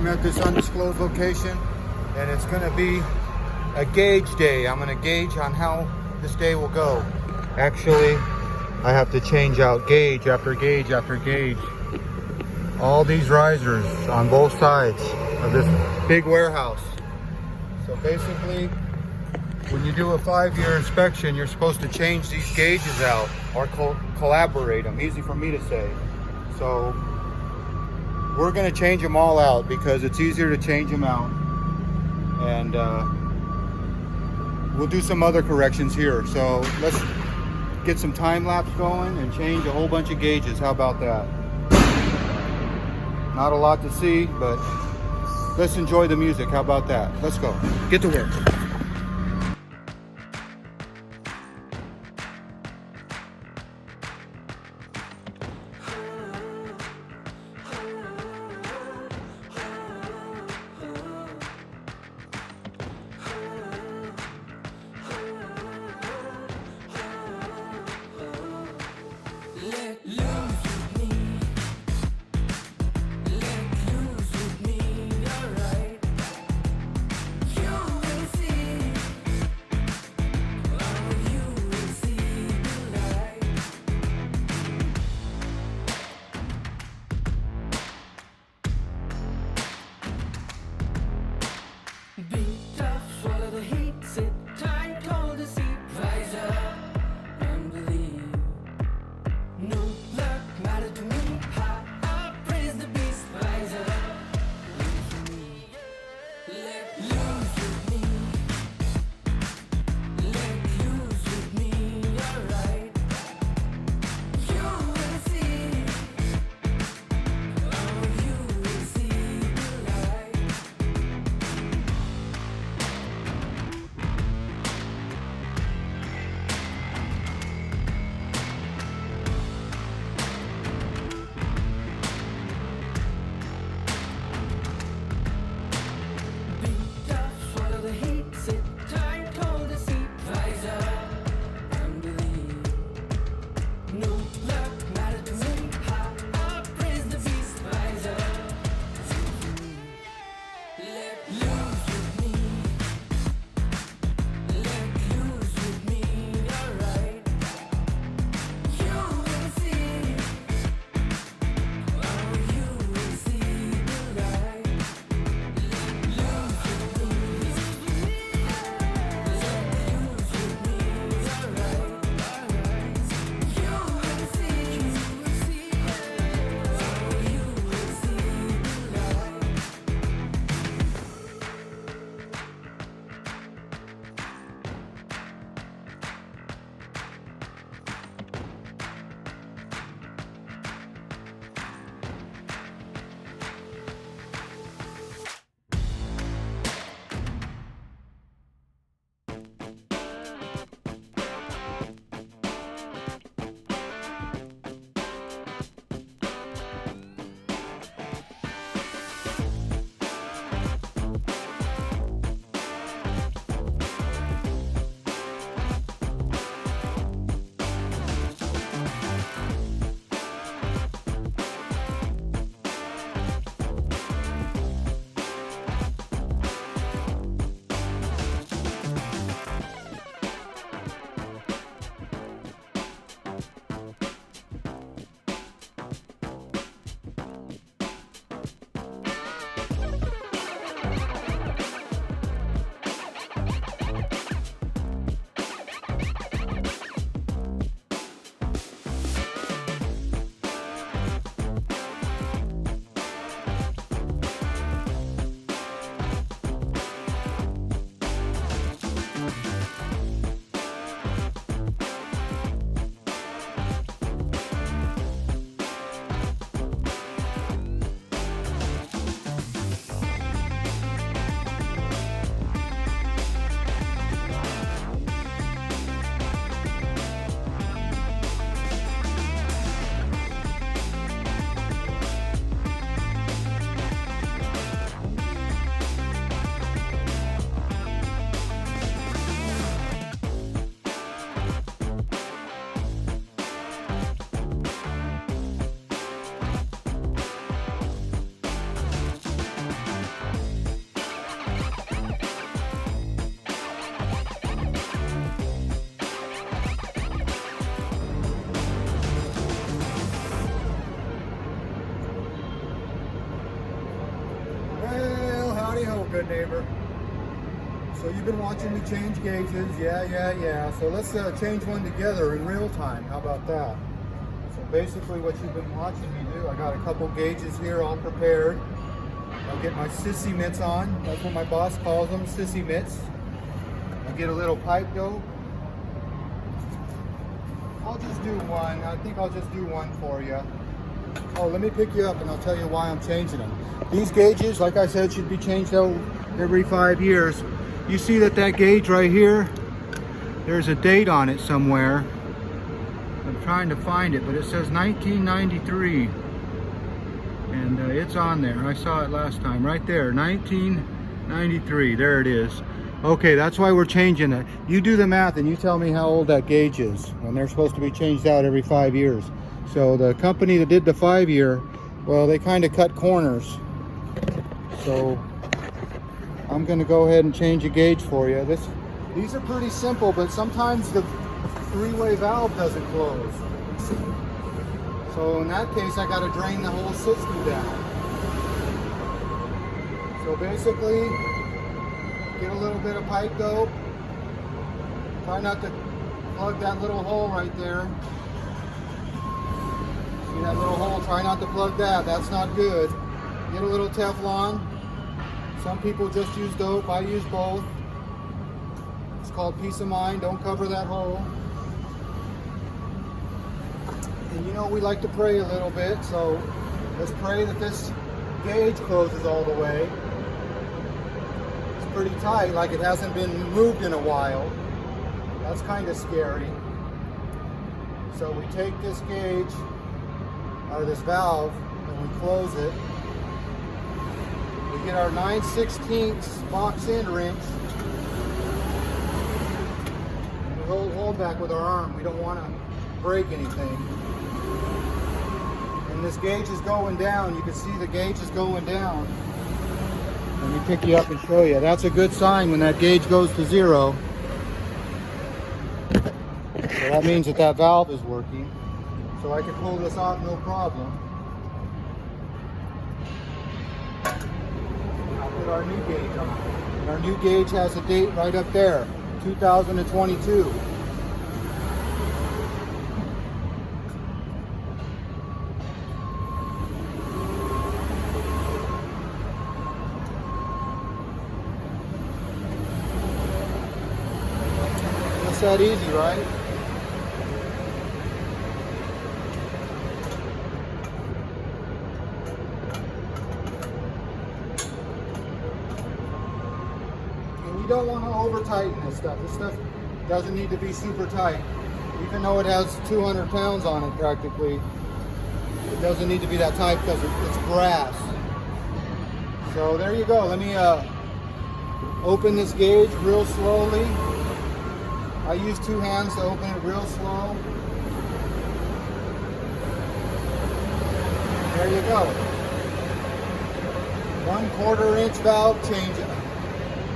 I'm at this undisclosed location, and it's gonna be a gauge day. I'm gonna gauge on how this day will go. Actually, I have to change out gauge after gauge after gauge. All these risers on both sides of this big warehouse. So basically, when you do a 5-year inspection, you're supposed to change these gauges out or collaborate them. Easy for me to say. So we're gonna change them all out because it's easier to change them out. And we'll do some other corrections here. So let's get some time lapse going and change a whole bunch of gauges. How about that? Not a lot to see, but let's enjoy the music. How about that? Let's go. Get to work. Let loose with me, alright. You will see. good neighbor. So you've been watching me change gauges. Yeah. So let's change one together in real time. How about that? So basically what you've been watching me do, I got a couple gauges here all prepared. I'll get my sissy mitts on. That's what my boss calls them, sissy mitts. I'll get a little pipe dope. I'll just do one. I think I'll just do one for you. Oh, let me pick you up and I'll tell you why I'm changing them. These gauges, like I said, should be changed out every 5 years. You see that gauge right here, there's a date on it somewhere. I'm trying to find it, but it says 1993. And it's on there. I saw it last time, right there, 1993. There it is. Okay, that's why we're changing it. You do the math and you tell me how old that gauge is. And they're supposed to be changed out every 5 years. So the company that did the 5-year, well, they kind of cut corners. So I'm going to go ahead and change a gauge for you. These are pretty simple, but sometimes the three-way valve doesn't close. So in that case, I got to drain the whole system down. So basically, get a little bit of pipe dope. Try not to plug that little hole right there. See that little hole? Try not to plug that. That's not good. Get a little Teflon. Some people just use dope. I use both. It's called peace of mind. Don't cover that hole. And you know we like to pray a little bit, so let's pray that this gauge closes all the way. It's pretty tight, like it hasn't been moved in a while. That's kind of scary. So we take this gauge out of this valve and we close it. We get our 9/16 box end wrench. And we hold back with our arm. We don't want to break anything. And this gauge is going down. You can see the gauge is going down. Let me pick you up and show you. That's a good sign when that gauge goes to 0. So that means that valve is working. So I can pull this off no problem. I'll put our new gauge on. And our new gauge has a date right up there, 2022. It's that easy, right? And you don't want to over tighten this stuff. This stuff doesn't need to be super tight. Even though it has 200 pounds on it practically, it doesn't need to be that tight because it's brass. So there you go. Let me open this gauge real slowly. I use 2 hands to open it real slow. There you go. 1/4 inch valve change out.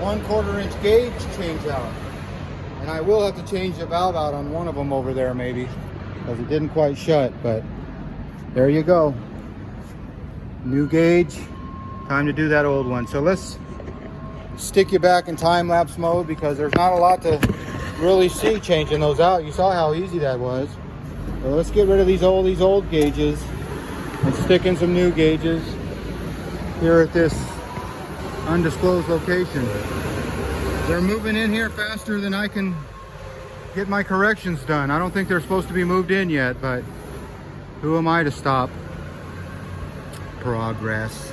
1/4 inch gauge change out. And I will have to change the valve out on one of them over there maybe, because it didn't quite shut, but there you go. New gauge. Time to do that old one. So let's stick you back in time-lapse mode because there's not a lot to really see changing those out. You saw how easy that was. So let's get rid of these old gauges and stick in some new gauges here at this undisclosed location. They're moving in here faster than I can get my corrections done. I don't think they're supposed to be moved in yet, but who am I to stop progress?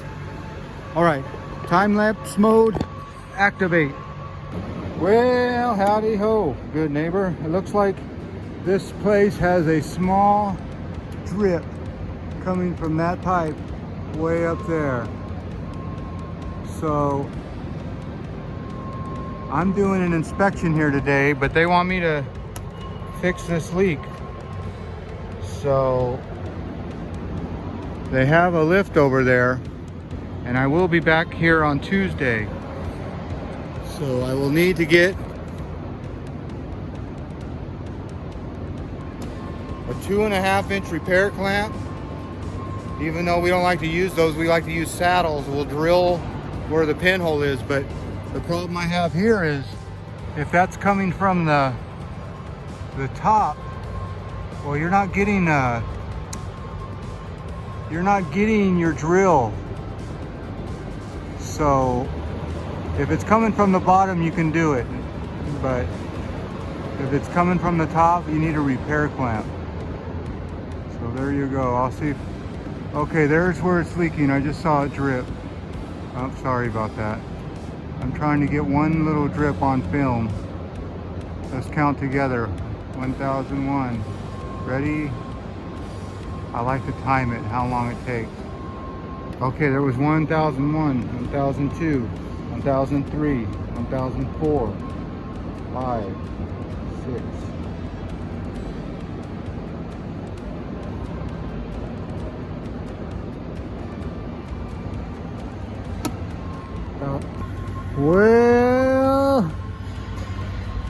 All right, time-lapse mode, activate. Well, howdy ho, good neighbor. It looks like this place has a small drip coming from that pipe way up there. So I'm doing an inspection here today, but they want me to fix this leak. So they have a lift over there, and I will be back here on Tuesday. So I will need to get a 2.5 inch repair clamp. Even though we don't like to use those, we like to use saddles. We'll drill where the pinhole is. But the problem I have here is if that's coming from the top, well, you're not getting your drill. So if it's coming from the bottom, you can do it, but if it's coming from the top, you need a repair clamp. So there you go. I'll see. Okay, there's where it's leaking. I just saw it drip. Oh, sorry about that. I'm trying to get one little drip on film. Let's count together. 1001. Ready? I like to time it, how long it takes. Okay, there was 1001, 1002, 1003, 1004, 5, 6. Well,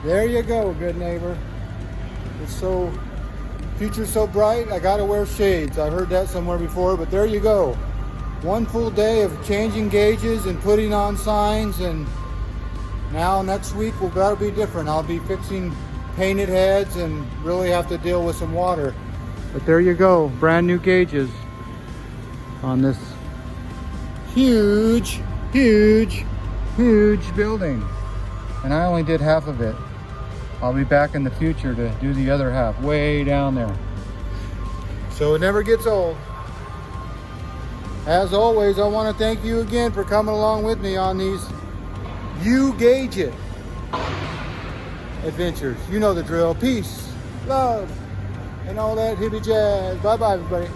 there you go, good neighbor. It's so, future's so bright, I gotta wear shades. I heard that somewhere before, but there you go. One full day of changing gauges and putting on signs, and now next week that'll be different. I'll be fixing painted heads and really have to deal with some water. But there you go, brand new gauges on this huge building. And I only did half of it. I'll be back in the future to do the other half, way down there. So it never gets old. As always, I want to thank you again for coming along with me on these You Gauge It adventures. You know the drill. Peace, love, and all that hippie jazz. Bye-bye, everybody.